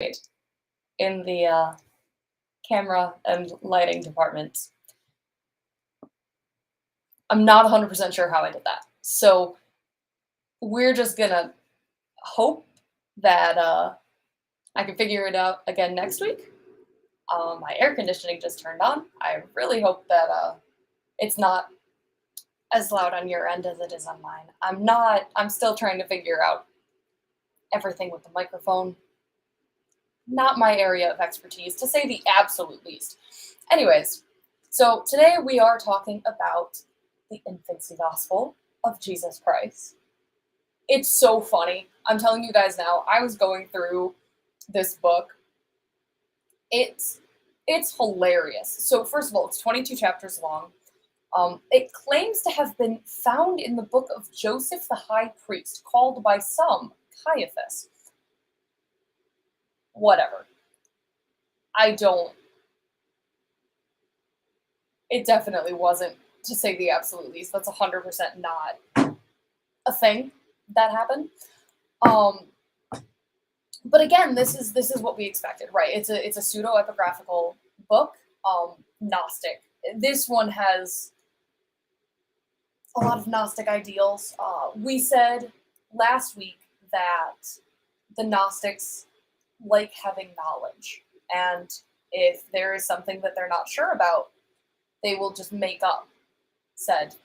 in the camera and lighting department. I'm not 100% sure how I did that. So we're just gonna hope that I can figure it out again next week. My air conditioning just turned on. I really hope that it's not as loud on your end as it is on mine. I'm still trying to figure out everything with the microphone. Not my area of expertise, to say the absolute least. Anyways, so today we are talking about the infancy gospel of Jesus Christ. It's so funny. I'm telling you guys now, I was going through this book. It's hilarious. So first of all, it's 22 chapters long. It claims to have been found in the book of Joseph the high priest, called by some Caiaphas. Whatever. It definitely wasn't, to say the absolute least. That's 100% not a thing that happened. But again, this is what we expected, right? It's a pseudo-epigraphical book, Gnostic. This one has a lot of Gnostic ideals. We said last week that the Gnostics like having knowledge, and if there is something that they're not sure about, they will just make up said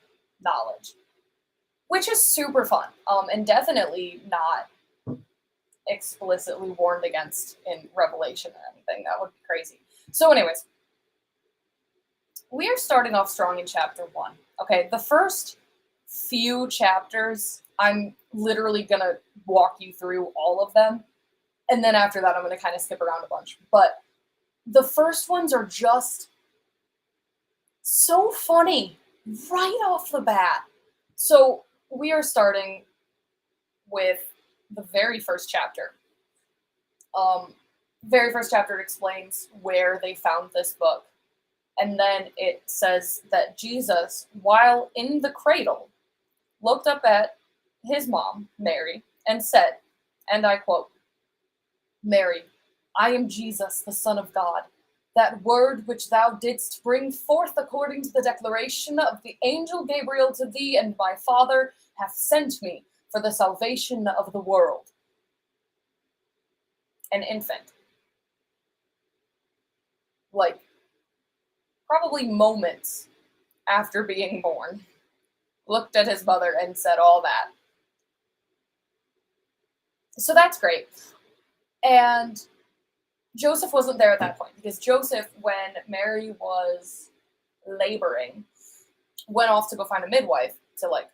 knowledge, which is super fun, and definitely not explicitly warned against in Revelation or anything. That would be crazy. So anyways, we are starting off strong in chapter 1. Okay, the first few chapters, I'm literally going to walk you through all of them, and then after that I'm going to kind of skip around a bunch. But the first ones are just so funny right off the bat. So we are starting with the very first chapter. Very first chapter explains where they found this book. And then it says that Jesus, while in the cradle, looked up at his mom, Mary, and said, and I quote, "Mary, I am Jesus, the Son of God, that word which thou didst bring forth according to the declaration of the angel Gabriel to thee, and my Father hath sent me for the salvation of the world." An infant, like, probably moments after being born, looked at his mother and said all that. So that's great. And Joseph wasn't there at that point, because Joseph, when Mary was laboring, went off to go find a midwife to, like,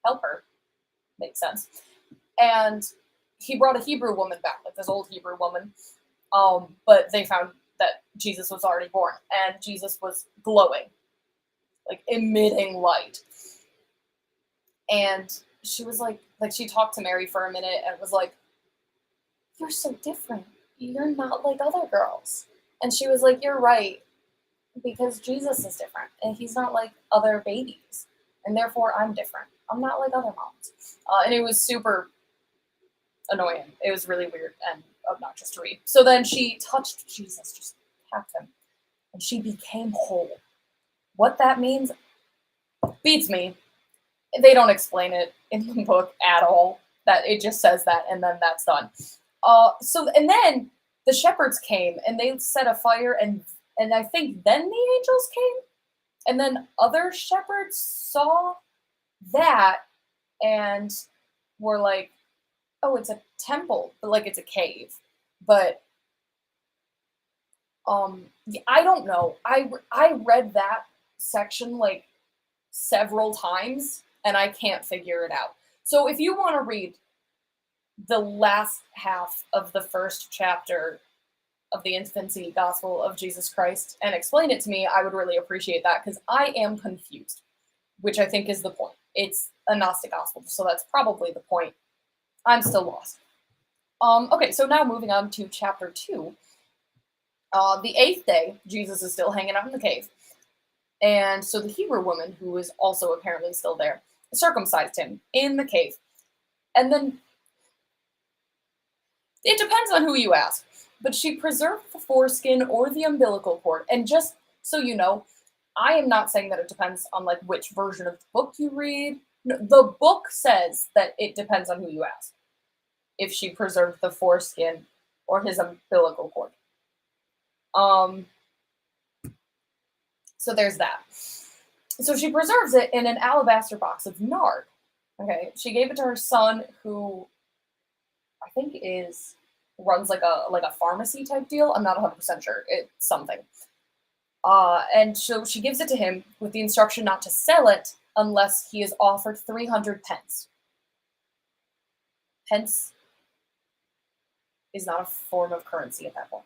help her. Makes sense. And he brought a Hebrew woman back, like this old Hebrew woman. But they found that Jesus was already born, and Jesus was glowing, like emitting light. And she was like she talked to Mary for a minute and was like, "You're so different. You're not like other girls." And she was like, "You're right, because Jesus is different, and he's not like other babies, and therefore I'm different. I'm not like other moms." And it was super annoying. It was really weird and obnoxious to read. So then she touched Jesus, just tapped him, and she became whole. What that means beats me. They don't explain it in the book at all. That it just says that, and then that's done. And then the shepherds came, and they set a fire, and I think then the angels came, and then other shepherds saw that and were like, "Oh, it's a temple," but like it's a cave. But I don't know. I read that section like several times, and I can't figure it out. So if you want to read the last half of the first chapter of the infancy gospel of Jesus Christ and explain it to me, I would really appreciate that, because I am confused, which I think is the point. It's a Gnostic gospel, so that's probably the point. I'm still lost. Okay, so now moving on to chapter 2. The 8th day, Jesus is still hanging out in the cave. And so the Hebrew woman, who is also apparently still there, circumcised him in the cave. And then, it depends on who you ask. but she preserved the foreskin or the umbilical cord. And just so you know, I am not saying that it depends on like which version of the book you read. No, the book says that it depends on who you ask. If she preserved the foreskin or his umbilical cord. Um, so there's that. So she preserves it in an alabaster box of nard. Okay, she gave it to her son, who I think runs like a pharmacy type deal. I'm not 100% sure. It's something. And so she gives it to him with the instruction not to sell it unless he is offered 300 pence. Pence is not a form of currency at that point.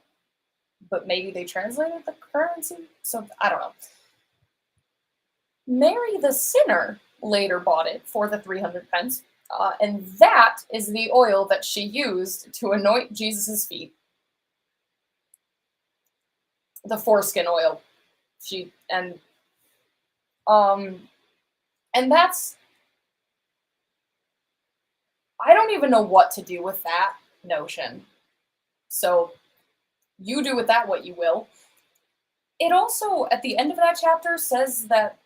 But maybe they translated the currency? So I don't know. Mary the sinner later bought it for the 300 pence. And that is the oil that she used to anoint Jesus' feet. The foreskin oil. And that's, I don't even know what to do with that notion. So you do with that what you will. It also, at the end of that chapter, says that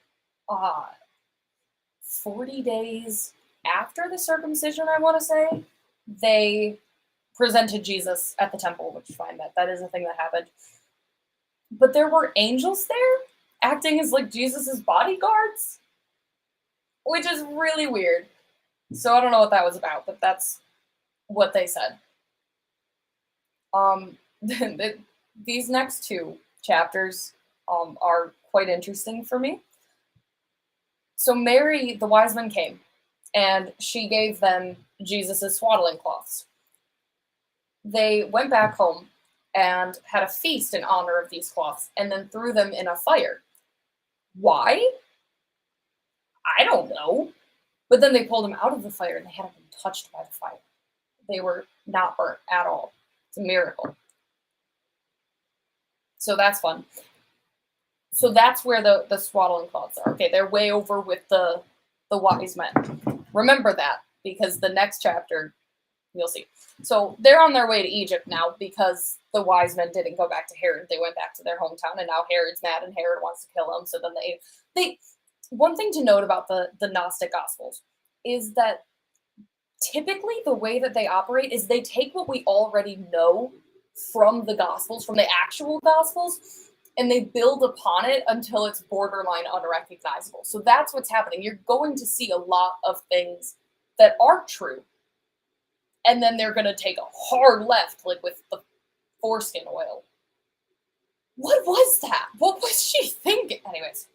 40 days after the circumcision, I want to say, they presented Jesus at the temple, which fine, that is a thing that happened. But there were angels there acting as like Jesus's bodyguards, which is really weird. So I don't know what that was about, but that's what they said. These next two chapters are quite interesting for me. So Mary, the wise men came, and she gave them Jesus' swaddling cloths. They went back home and had a feast in honor of these cloths, and then threw them in a fire. Why? I don't know. But then they pulled them out of the fire, and they hadn't been touched by the fire. They were not burnt at all. It's a miracle. So that's fun. So that's where the swaddling cloths are. Okay, they're way over with the wise men. Remember that, because the next chapter, you'll see. So they're on their way to Egypt now because the wise men didn't go back to Herod. They went back to their hometown, and now Herod's mad, and Herod wants to kill them. So then they one thing to note about the Gnostic Gospels is that typically the way that they operate is they take what we already know from the Gospels, from the actual Gospels, and they build upon it until it's borderline unrecognizable. So that's what's happening. You're going to see a lot of things that are true, and then they're going to take a hard left, like with the foreskin oil. What was that? What was she thinking? Anyways,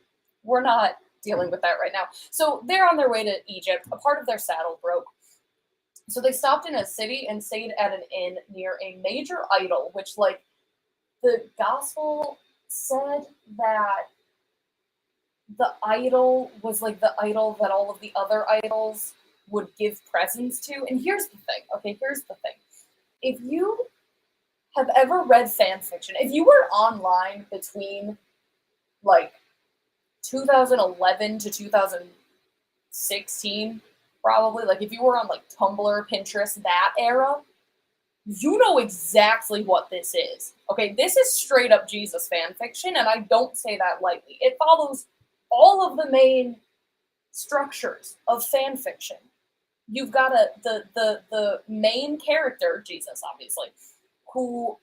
we're not dealing with that right now. So they're on their way to Egypt. A part of their saddle broke. So they stopped in a city and stayed at an inn near a major idol, which, like, the gospel said that the idol was like the idol that all of the other idols would give presents to. And here's the thing. Okay, here's the thing. If you have ever read fan fiction, if you were online between like 2011 to 2016, probably, like if you were on like Tumblr, Pinterest, that era, you know exactly what this is. Okay, this is straight up Jesus fan fiction, and I don't say that lightly. It follows all of the main structures of fan fiction. You've got the main character, Jesus, obviously, who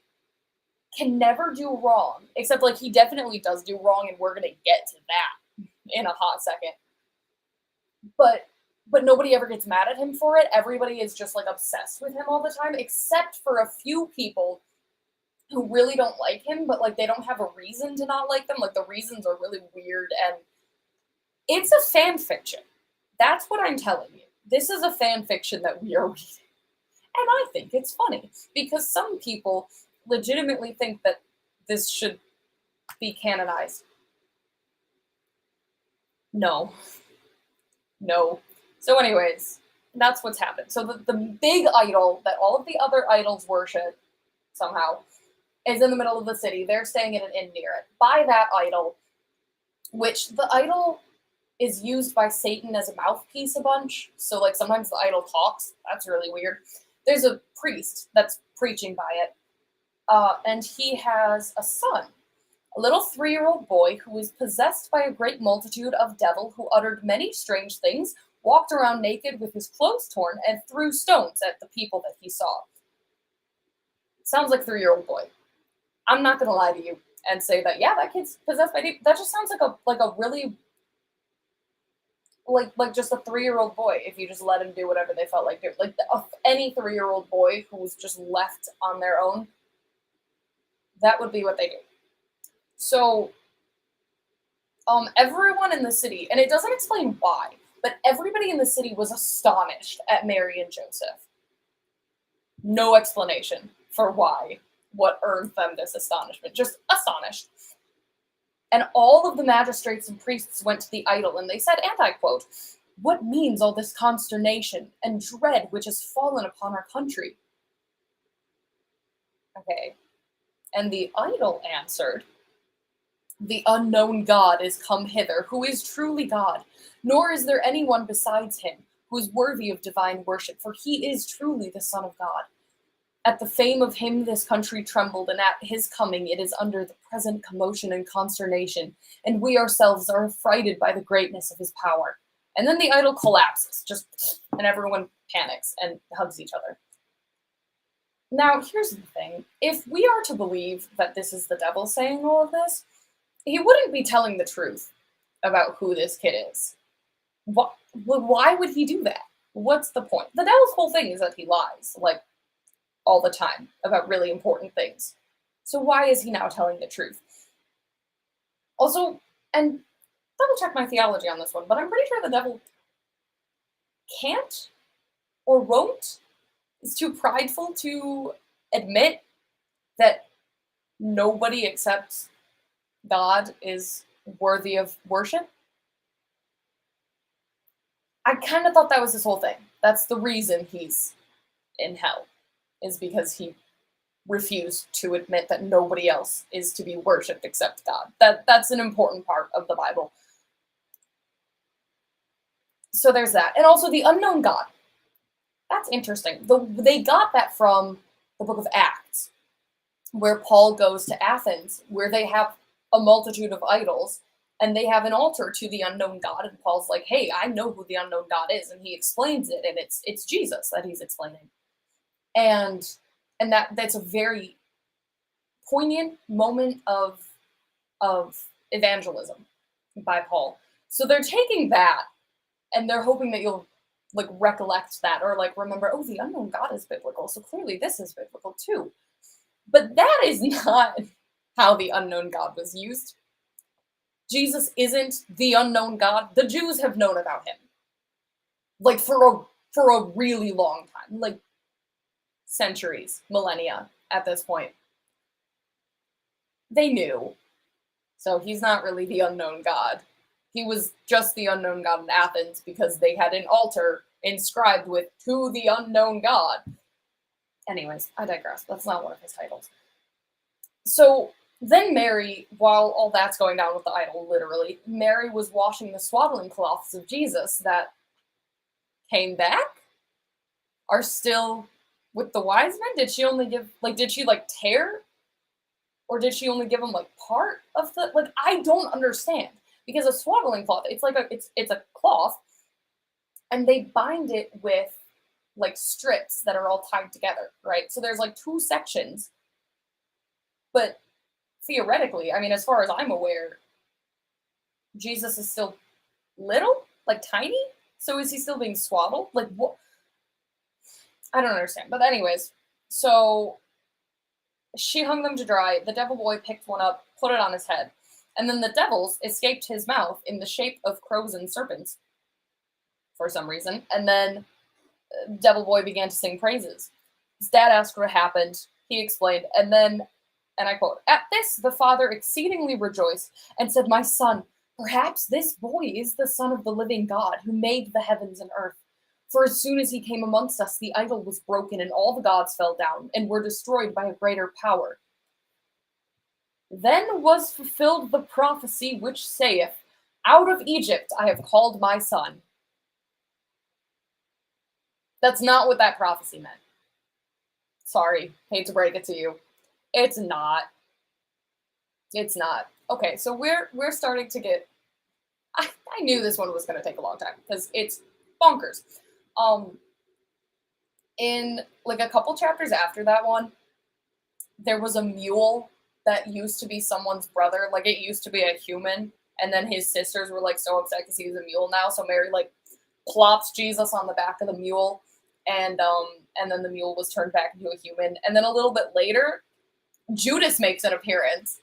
can never do wrong, except like he definitely does do wrong, and we're gonna get to that in a hot second. But nobody ever gets mad at him for it. Everybody is just like obsessed with him all the time, except for a few people who really don't like him, but like they don't have a reason to not like them. Like the reasons are really weird, and it's a fan fiction. That's what I'm telling you. This is a fan fiction that we are reading. And I think it's funny because some people legitimately think that this should be canonized. No. So anyways, that's what's happened. So the big idol that all of the other idols worship somehow is in the middle of the city. They're staying in an inn near it. By that idol, which the idol is used by Satan as a mouthpiece a bunch. So like sometimes the idol talks. That's really weird. There's a priest that's preaching by it. and he has a son, a little 3-year-old boy who was possessed by a great multitude of devil, who uttered many strange things, walked around naked with his clothes torn, and threw stones at the people that he saw. Sounds like 3-year-old boy. I'm not gonna lie to you and say that, yeah, that kid's possessed by that just sounds like a really like just a 3-year-old boy. If you just let him do whatever they felt like doing, like any 3-year-old boy who was just left on their own, that would be what they do. So everyone in the city, and it doesn't explain why, but everybody in the city was astonished at Mary and Joseph. No explanation for why, what earned them this astonishment, just astonished. And all of the magistrates and priests went to the idol, and they said, and I quote, "What means all this consternation and dread which has fallen upon our country?" Okay. And the idol answered, "The unknown God is come hither, who is truly God, nor is there anyone besides him who is worthy of divine worship, for he is truly the Son of God. At the fame of him this country trembled, and at his coming it is under the present commotion and consternation, and we ourselves are affrighted by the greatness of his power." And then the idol collapses, and everyone panics and hugs each other. Now, here's the thing. If we are to believe that this is the devil saying all of this, he wouldn't be telling the truth about who this kid is. Why would he do that? What's the point? The devil's whole thing is that he lies, like, all the time about really important things. So why is he now telling the truth? Also, and double check my theology on this one, but I'm pretty sure the devil can't or won't, is too prideful to admit that nobody except God is worthy of worship. I kind of thought that was his whole thing. That's the reason he's in hell, is because he refused to admit that nobody else is to be worshipped except God. That's an important part of the Bible. So there's that. And also the unknown God. That's interesting. They got that from the book of Acts, where Paul goes to Athens, where they have a multitude of idols, and they have an altar to the unknown God. And Paul's like, "Hey, I know who the unknown God is," and he explains it, and it's Jesus that he's explaining. And that's a very poignant moment of evangelism by Paul. So they're taking that and they're hoping that you'll like recollect that or like remember, oh, the unknown God is biblical, so clearly this is biblical too. But that is not how the unknown God was used. Jesus isn't the unknown God. The Jews have known about him, like for a really long time, like centuries, millennia at this point. They knew. So he's not really the unknown God. He was just the unknown God in Athens because they had an altar inscribed with "To the Unknown God." Anyways, I digress. That's not one of his titles. So then Mary, while all that's going down with the idol, literally, Mary was washing the swaddling cloths of Jesus that came back, are still with the wise men. Did she only give, like, did she like tear? Or did she only give him like part of the, like, I don't understand. Because a swaddling cloth, it's like it's a cloth, and they bind it with like strips that are all tied together, right? So there's like two sections. But theoretically, I mean, as far as I'm aware, Jesus is still little, like tiny. So is he still being swaddled? Like what? I don't understand. But anyways, so she hung them to dry. The devil boy picked one up, put it on his head. And then the devils escaped his mouth in the shape of crows and serpents for some reason. And then Devil Boy began to sing praises. His dad asked what happened. He explained. And then, and I quote, "At this, the father exceedingly rejoiced and said, 'My son, perhaps this boy is the Son of the living God who made the heavens and earth. For as soon as he came amongst us, the idol was broken and all the gods fell down and were destroyed by a greater power. Then was fulfilled the prophecy which saith, Out of Egypt I have called my son.'" That's not what that prophecy meant. Sorry, hate to break it to you. It's not. It's not. Okay, so we're starting to get. I knew this one was going to take a long time because it's bonkers. Um, in like a couple chapters after that one, there was a mule that used to be someone's brother. Like it used to be a human, and then his sisters were like so upset because he was a mule now. So Mary like plops Jesus on the back of the mule, and then the mule was turned back into a human. And then a little bit later, Judas makes an appearance.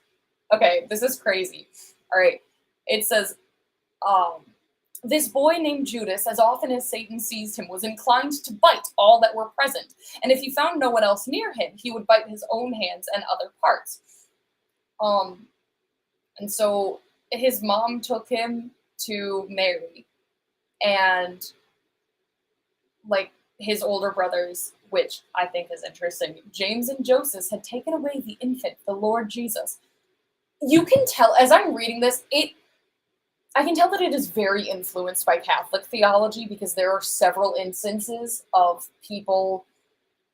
Okay, this is crazy. All right, it says, um, this boy named Judas, as often as Satan seized him, was inclined to bite all that were present, and if he found no one else near him, he would bite his own hands and other parts. Um, and so his mom took him to Mary, and like his older brothers, which I think is interesting, James and Joseph had taken away the infant, the Lord Jesus. You can tell as I'm reading this, I can tell that it is very influenced by Catholic theology because there are several instances of people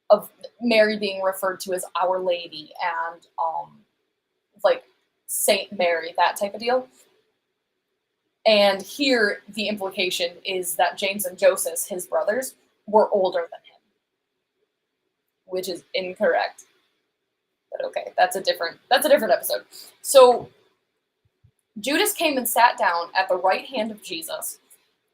of Mary being referred to as Our Lady and like Saint Mary, that type of deal. And here the implication is that James and Joseph, his brothers, were older than him, which is incorrect. But okay, that's a different episode. So Judas came and sat down at the right hand of Jesus,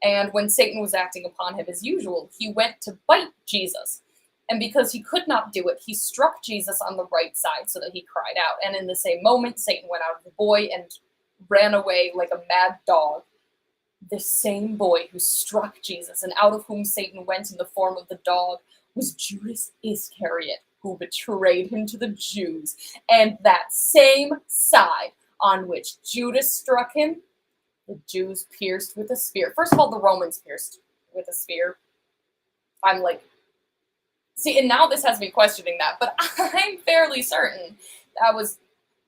and when Satan was acting upon him as usual, he went to bite Jesus. And because he could not do it, he struck Jesus on the right side so that he cried out. And in the same moment, Satan went out of the boy and ran away like a mad dog. The same boy who struck Jesus and out of whom Satan went in the form of the dog was Judas Iscariot, who betrayed him to the Jews. And that same side on which Judas struck him, the Jews pierced with a spear. First of all, the Romans pierced with a spear. I'm like, see, and now this has me questioning that, but I'm fairly certain that was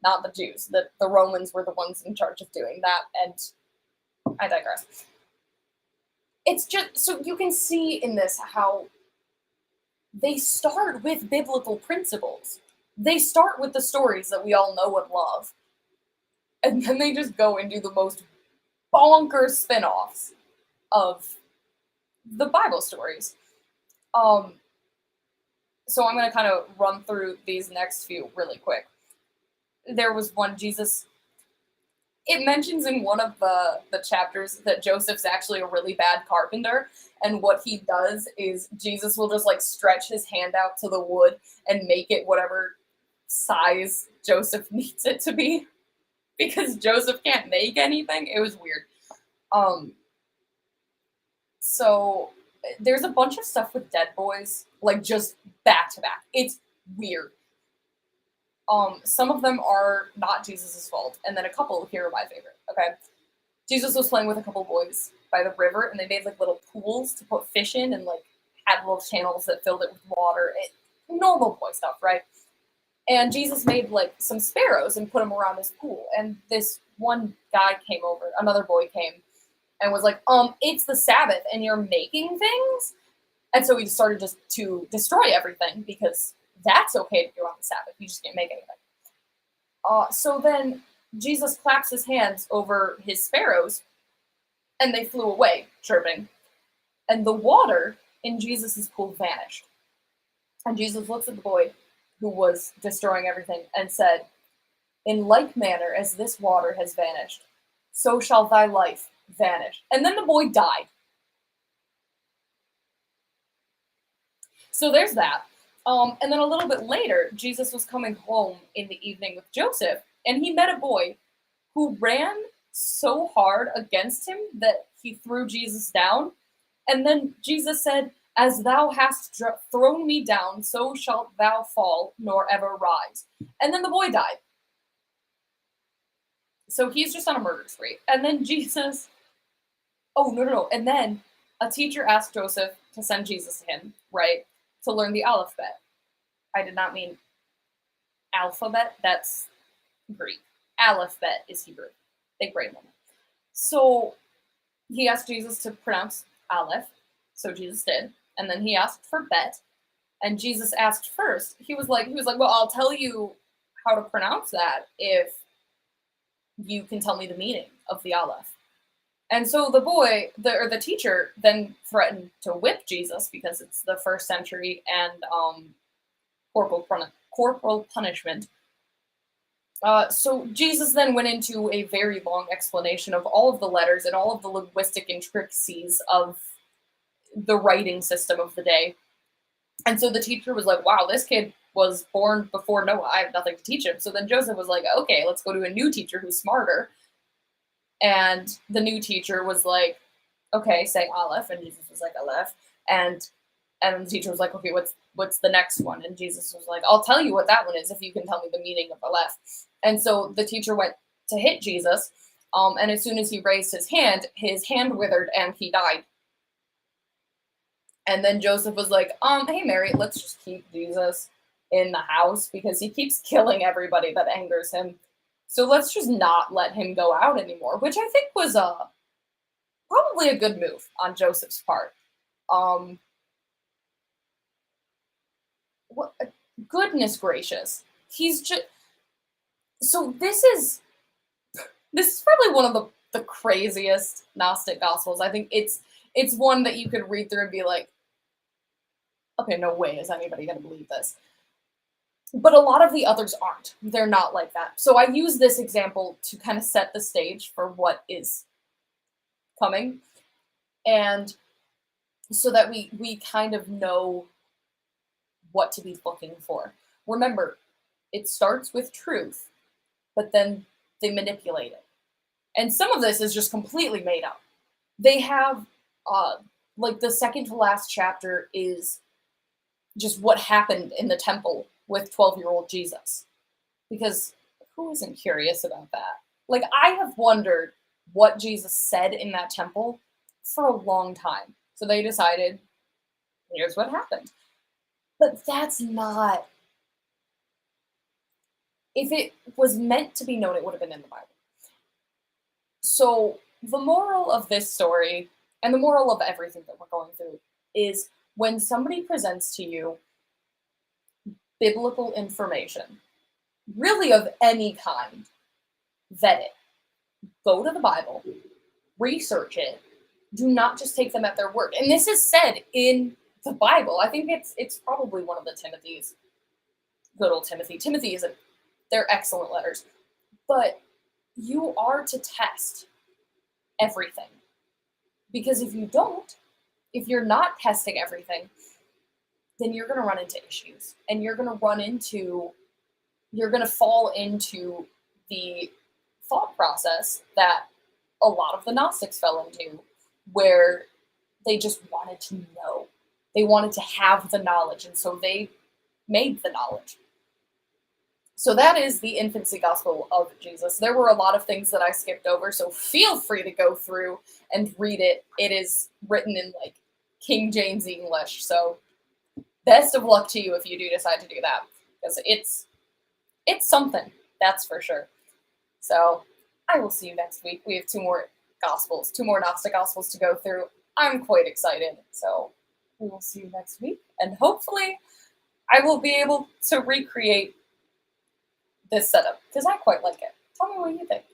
not the Jews. That the Romans were the ones in charge of doing that, and I digress. It's just, so you can see in this how they start with biblical principles. They start with the stories that we all know and love. And then they just go and do the most bonkers spin-offs of the Bible stories. So I'm going to kind of run through these next few really quick. There was one, Jesus, it mentions in one of the chapters that Joseph's actually a really bad carpenter, and what he does is Jesus will just like stretch his hand out to the wood and make it whatever size Joseph needs it to be, because Joseph can't make anything. It was weird. So there's a bunch of stuff with dead boys, like just back to back. It's weird. Some of them are not Jesus' fault, and then a couple here are my favorite. Okay, Jesus was playing with a couple boys by the river, and they made like little pools to put fish in, and like had little channels that filled it with water. Normal boy stuff, right? And Jesus made like some sparrows and put them around his pool. And this one guy came over, another boy came, and was like, it's the Sabbath, and you're making things. And so he started just to destroy everything because that's okay to do on the Sabbath. You just can't make anything. So then Jesus claps his hands over his sparrows, and they flew away, chirping. And the water in Jesus' pool vanished. And Jesus looks at the boy who was destroying everything and said, in like manner as this water has vanished, so shall thy life vanish. And then the boy died. So there's that. And then a little bit later, Jesus was coming home in the evening with Joseph, and he met a boy who ran so hard against him that he threw Jesus down. And then Jesus said, as thou hast thrown me down, so shalt thou fall, nor ever rise. And then the boy died. So he's just on a murder spree. And then Jesus, no. And then a teacher asked Joseph to send Jesus to him, right? To learn the alphabet. I did not mean alphabet, that's Greek. Alphabet is Hebrew. Big brain moment. So he asked Jesus to pronounce Aleph, so Jesus did. And then he asked for bet, and Jesus asked first. He was like, well, I'll tell you how to pronounce that if you can tell me the meaning of the Aleph. And so the teacher then threatened to whip Jesus because it's the first century and corporal punishment. So Jesus then went into a very long explanation of all of the letters and all of the linguistic intricacies of the writing system of the day. And so the teacher was like, wow, this kid was born before Noah. I have nothing to teach him. So then Joseph was like, okay, let's go to a new teacher who's smarter. And the new teacher was like, okay, say Aleph. And Jesus was like, Aleph. And the teacher was like, okay, what's the next one? And Jesus was like, I'll tell you what that one is if you can tell me the meaning of Aleph. And so the teacher went to hit Jesus. And as soon as he raised his hand withered and he died. And then Joseph was like, hey, Mary, let's just keep Jesus in the house because he keeps killing everybody that angers him. So let's just not let him go out anymore, which I think was probably a good move on Joseph's part. Goodness gracious. He's just... So this is probably one of the craziest Gnostic Gospels. I think it's one that you could read through and be like, okay, no way is anybody going to believe this. But a lot of the others aren't. They're not like that. So I use this example to kind of set the stage for what is coming. And so that we kind of know what to be looking for. Remember, it starts with truth, but then they manipulate it. And some of this is just completely made up. They have, like the second to last chapter is just what happened in the temple with 12-year-old Jesus. Because who isn't curious about that? Like, I have wondered what Jesus said in that temple for a long time. So they decided, here's what happened. But that's not... If it was meant to be known, it would have been in the Bible. So the moral of this story, and the moral of everything that we're going through, is when somebody presents to you biblical information, really of any kind, vet it. Go to the Bible, research it. Do not just take them at their word. And this is said in the Bible. I think it's probably one of the Timothys. Good old Timothy. Timothy isn't. They're excellent letters. But you are to test everything. Because if you don't, if you're not testing everything, then you're going to run into issues. And you're going to fall into the thought process that a lot of the Gnostics fell into, where they just wanted to know. They wanted to have the knowledge, and so they made the knowledge. So that is the infancy gospel of Jesus. There were a lot of things that I skipped over, so feel free to go through and read it. It is written in like King James English, so best of luck to you if you do decide to do that, because it's something, that's for sure. So I will see you next week. We have two more Gnostic Gospels to go through. I'm quite excited, so we will see you next week, and hopefully I will be able to recreate this setup, because I quite like it. Tell me what you think.